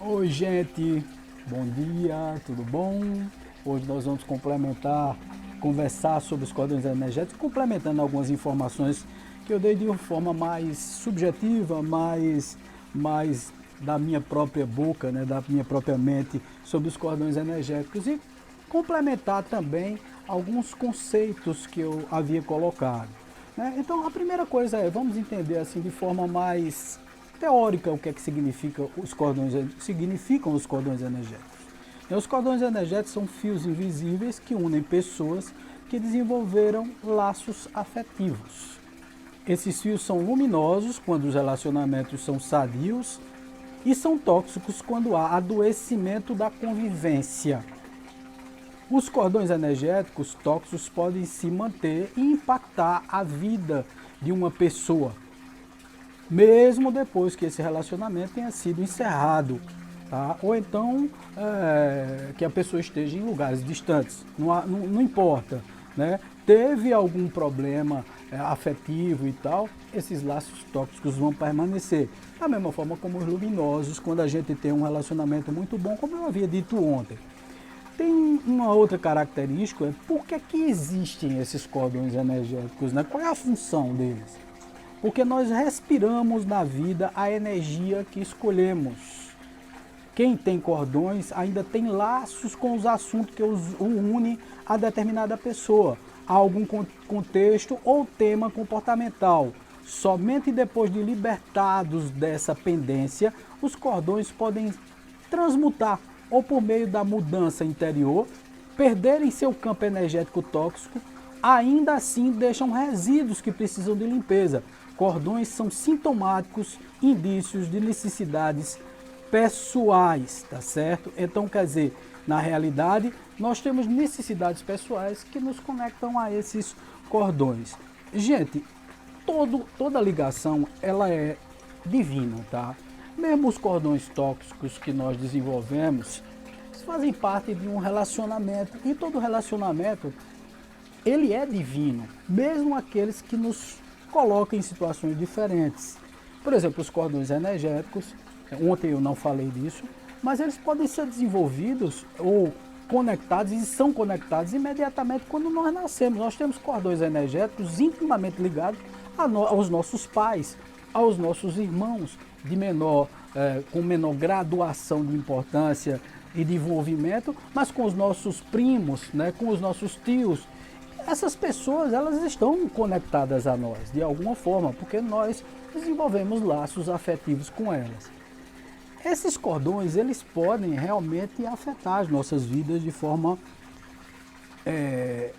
Oi, gente, bom dia, tudo bom? Hoje nós vamos conversar sobre os cordões energéticos, complementando algumas informações que eu dei de uma forma mais subjetiva, mais da minha própria boca, né, da minha própria mente, sobre os cordões energéticos e complementar também alguns conceitos que eu havia colocado, né? Então, a primeira coisa é, vamos entender assim de forma mais teórica o que é que significam os cordões energéticos. Os cordões energéticos são fios invisíveis que unem pessoas que desenvolveram laços afetivos. Esses fios são luminosos quando os relacionamentos são sadios e são tóxicos quando há adoecimento da convivência. Os cordões energéticos tóxicos podem se manter e impactar a vida de uma pessoa, mesmo depois que esse relacionamento tenha sido encerrado, tá? Ou então que a pessoa esteja em lugares distantes, não importa, né? Teve algum problema afetivo e tal, esses laços tóxicos vão permanecer. Da mesma forma como os luminosos, quando a gente tem um relacionamento muito bom, como eu havia dito ontem. Tem uma outra característica, por que existem esses cordões energéticos, né? Qual é a função deles? Porque nós respiramos na vida a energia que escolhemos. Quem tem cordões ainda tem laços com os assuntos que os unem a determinada pessoa, a algum contexto ou tema comportamental. Somente depois de libertados dessa pendência, os cordões podem transmutar ou por meio da mudança interior, perderem seu campo energético tóxico, ainda assim deixam resíduos que precisam de limpeza. Cordões são sintomáticos, indícios de necessidades pessoais, tá certo? Então, quer dizer, na realidade, nós temos necessidades pessoais que nos conectam a esses cordões. Gente, toda ligação, ela é divina, tá? Mesmo os cordões tóxicos que nós desenvolvemos, fazem parte de um relacionamento, e todo relacionamento, ele é divino, mesmo aqueles que nos colocam em situações diferentes. Por exemplo, os cordões energéticos, ontem eu não falei disso, mas eles podem ser desenvolvidos ou conectados e são conectados imediatamente quando nós nascemos. Nós temos cordões energéticos intimamente ligados aos nossos pais, aos nossos irmãos, com menor graduação de importância e de envolvimento, mas com os nossos primos, né, com os nossos tios. Essas pessoas, elas estão conectadas a nós de alguma forma, porque nós desenvolvemos laços afetivos com elas. Esses cordões, eles podem realmente afetar as nossas vidas de forma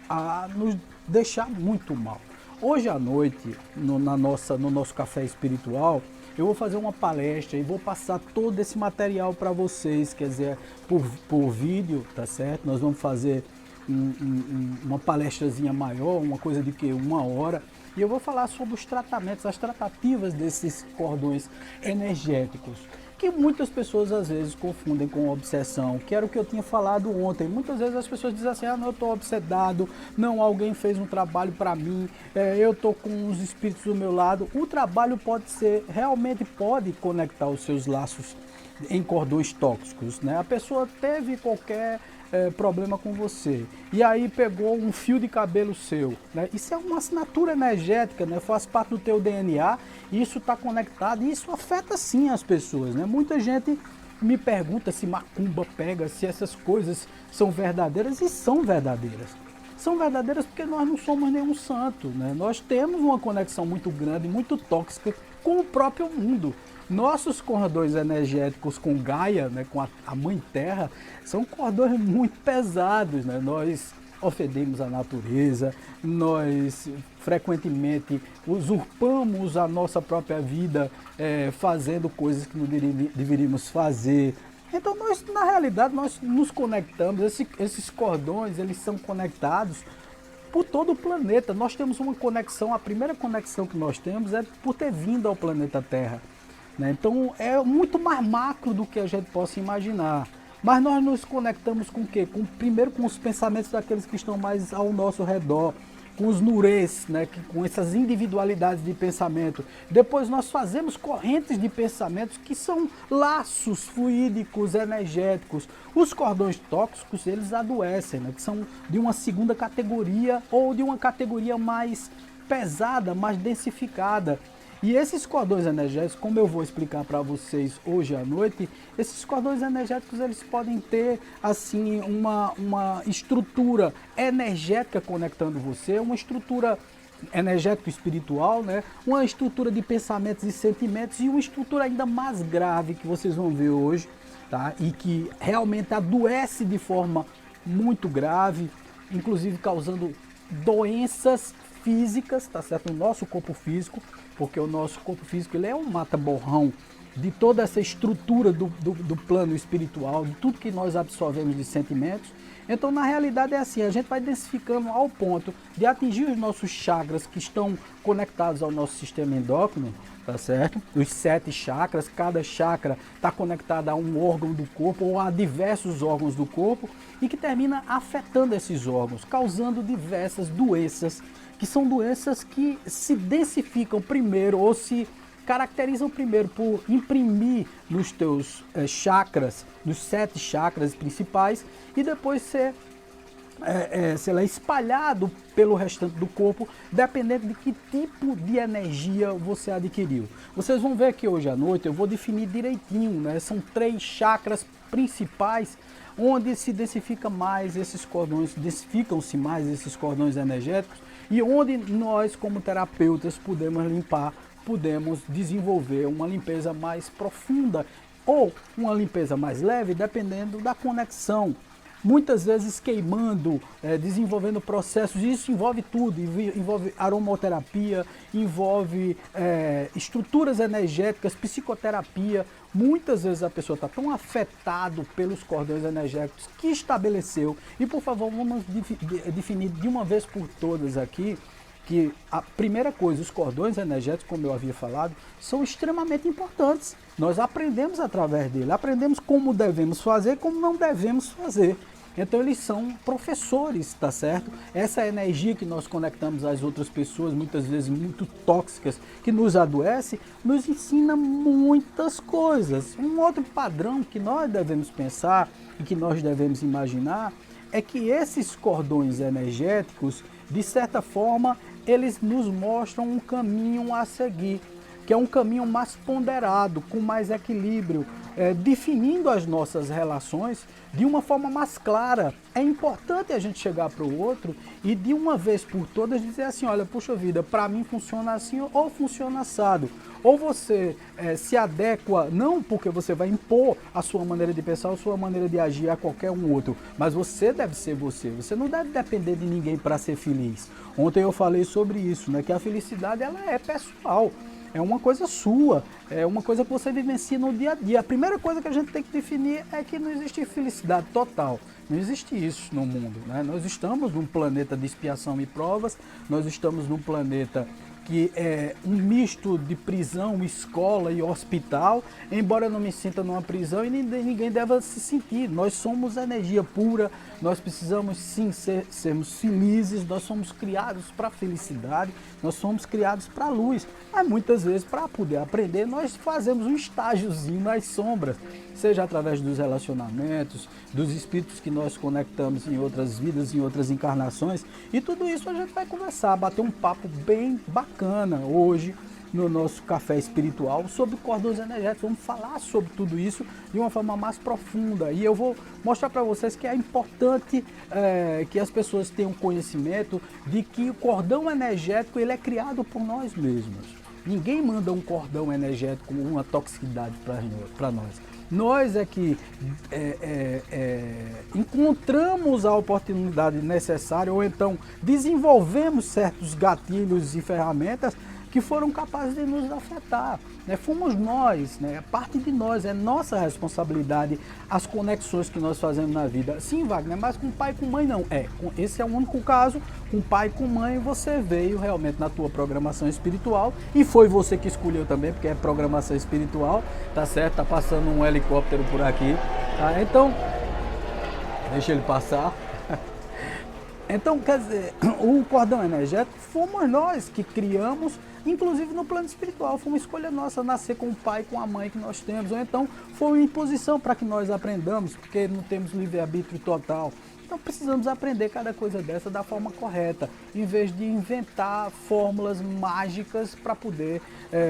a nos deixar muito mal. Hoje à noite, no nosso café espiritual, eu vou fazer uma palestra e vou passar todo esse material para vocês, quer dizer, por vídeo, tá certo? Nós vamos fazer uma palestrazinha maior, uma coisa de que 1 hora, e eu vou falar sobre os tratamentos, as tratativas desses cordões energéticos, que muitas pessoas às vezes confundem com obsessão, que era o que eu tinha falado ontem. Muitas vezes as pessoas dizem assim, não, eu estou obsedado, não, alguém fez um trabalho para mim, eu estou com os espíritos do meu lado. O trabalho realmente pode conectar os seus laços em cordões tóxicos, né? A pessoa teve qualquer problema com você, e aí pegou um fio de cabelo seu, né? Isso é uma assinatura energética, né? Faz parte do teu DNA, isso está conectado, e isso afeta sim as pessoas, né? Muita gente me pergunta se macumba pega, se essas coisas são verdadeiras, e são verdadeiras. São verdadeiras porque nós não somos nenhum santo, né? Nós temos uma conexão muito grande, muito tóxica com o próprio mundo. Nossos cordões energéticos com Gaia, né, com a Mãe Terra, são cordões muito pesados, né? Nós ofendemos a natureza, nós frequentemente usurpamos a nossa própria vida fazendo coisas que não deveríamos fazer. Então, na realidade, nós nos conectamos, esses cordões, eles são conectados por todo o planeta. Nós temos uma conexão, a primeira conexão que nós temos é por ter vindo ao planeta Terra, né? Então, é muito mais macro do que a gente possa imaginar. Mas nós nos conectamos com o quê? Primeiro com os pensamentos daqueles que estão mais ao nosso redor, com os nurês, né, com essas individualidades de pensamento. Depois nós fazemos correntes de pensamentos que são laços fluídicos, energéticos. Os cordões tóxicos, eles adoecem, né, que são de uma segunda categoria ou de uma categoria mais pesada, mais densificada. E esses cordões energéticos, como eu vou explicar para vocês hoje à noite, esses cordões energéticos eles podem ter assim uma estrutura energética conectando você, uma estrutura energético espiritual, né? Uma estrutura de pensamentos e sentimentos e uma estrutura ainda mais grave que vocês vão ver hoje, tá? E que realmente adoece de forma muito grave, inclusive causando doenças físicas, tá certo? O nosso corpo físico, porque o nosso corpo físico ele é um mata-borrão de toda essa estrutura do plano espiritual, de tudo que nós absorvemos de sentimentos. Então, na realidade é assim, a gente vai densificando ao ponto de atingir os nossos chakras que estão conectados ao nosso sistema endócrino, tá certo? Os 7 chakras, cada chakra está conectado a um órgão do corpo ou a diversos órgãos do corpo e que termina afetando esses órgãos, causando diversas doenças, que são doenças que se densificam primeiro ou se caracterizam primeiro por imprimir nos teus chakras, nos 7 chakras principais e depois ser sei lá, espalhado pelo restante do corpo, dependendo de que tipo de energia você adquiriu. Vocês vão ver que hoje à noite eu vou definir direitinho, né? São 3 chakras principais onde se densifica mais esses cordões, densificam-se mais esses cordões energéticos e onde nós como terapeutas podemos limpar, podemos desenvolver uma limpeza mais profunda ou uma limpeza mais leve, dependendo da conexão. Muitas vezes queimando, desenvolvendo processos, isso envolve tudo, envolve aromaterapia, envolve estruturas energéticas, psicoterapia. Muitas vezes a pessoa está tão afetada pelos cordões energéticos que estabeleceu. E por favor, vamos definir de uma vez por todas aqui, que a primeira coisa, os cordões energéticos, como eu havia falado, são extremamente importantes. Nós aprendemos através dele, aprendemos como devemos fazer e como não devemos fazer. Então eles são professores, tá certo? Essa energia que nós conectamos às outras pessoas, muitas vezes muito tóxicas, que nos adoece, nos ensina muitas coisas. Um outro padrão que nós devemos pensar e que nós devemos imaginar é que esses cordões energéticos, de certa forma, eles nos mostram um caminho a seguir, que é um caminho mais ponderado, com mais equilíbrio, definindo as nossas relações de uma forma mais clara. É importante a gente chegar para o outro e de uma vez por todas dizer assim, olha, puxa vida, para mim funciona assim ou funciona assado. Ou você se adequa, não porque você vai impor a sua maneira de pensar ou a sua maneira de agir a qualquer um outro, mas você deve ser você. Você não deve depender de ninguém para ser feliz. Ontem eu falei sobre isso, né, que a felicidade ela é pessoal. É uma coisa sua, é uma coisa que você vivencia no dia a dia. A primeira coisa que a gente tem que definir é que não existe felicidade total. Não existe isso no mundo, né? Nós estamos num planeta de expiação e provas, nós estamos num planeta que é um misto de prisão, escola e hospital, embora eu não me sinta numa prisão e ninguém deva se sentir. Nós somos energia pura, nós precisamos sim sermos felizes, nós somos criados para a felicidade, nós somos criados para a luz. Mas muitas vezes, para poder aprender, nós fazemos um estágiozinho nas sombras, seja através dos relacionamentos, dos espíritos que nós conectamos em outras vidas, em outras encarnações, e tudo isso a gente vai conversar, bater um papo bem bacana hoje no nosso café espiritual sobre cordões energéticos. Vamos falar sobre tudo isso de uma forma mais profunda e eu vou mostrar para vocês que é importante que as pessoas tenham conhecimento de que o cordão energético ele é criado por nós mesmos. Ninguém manda um cordão energético com uma toxicidade para nós. Nós é que encontramos a oportunidade necessária ou então desenvolvemos certos gatilhos e ferramentas que foram capazes de nos afetar. Né? Fomos nós, né? Parte de nós, é nossa responsabilidade as conexões que nós fazemos na vida. Sim, Wagner, mas com pai e com mãe não. Esse é o único caso, com pai e com mãe você veio realmente na tua programação espiritual e foi você que escolheu também, porque é programação espiritual, tá certo? Tá passando um helicóptero por aqui, tá? Então, deixa ele passar. Então, quer dizer, o cordão energético fomos nós que criamos, inclusive no plano espiritual, foi uma escolha nossa nascer com o pai, com a mãe que nós temos, ou então foi uma imposição para que nós aprendamos, porque não temos livre-arbítrio total. Então precisamos aprender cada coisa dessa da forma correta, em vez de inventar fórmulas mágicas para poder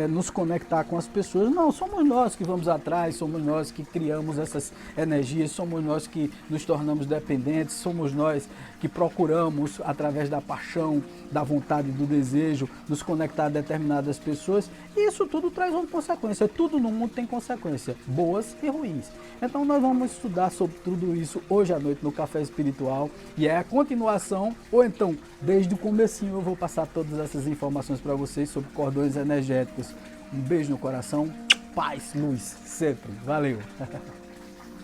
nos conectar com as pessoas. Não, somos nós que vamos atrás, somos nós que criamos essas energias, somos nós que nos tornamos dependentes, somos nós que procuramos, através da paixão, da vontade, do desejo, nos conectar a determinadas pessoas. E isso tudo traz uma consequência. Tudo no mundo tem consequências, boas e ruins. Então nós vamos estudar sobre tudo isso hoje à noite no Café Espiritual. E é a continuação, ou então, desde o comecinho eu vou passar todas essas informações para vocês sobre cordões energéticos. Um beijo no coração, paz, luz, sempre. Valeu!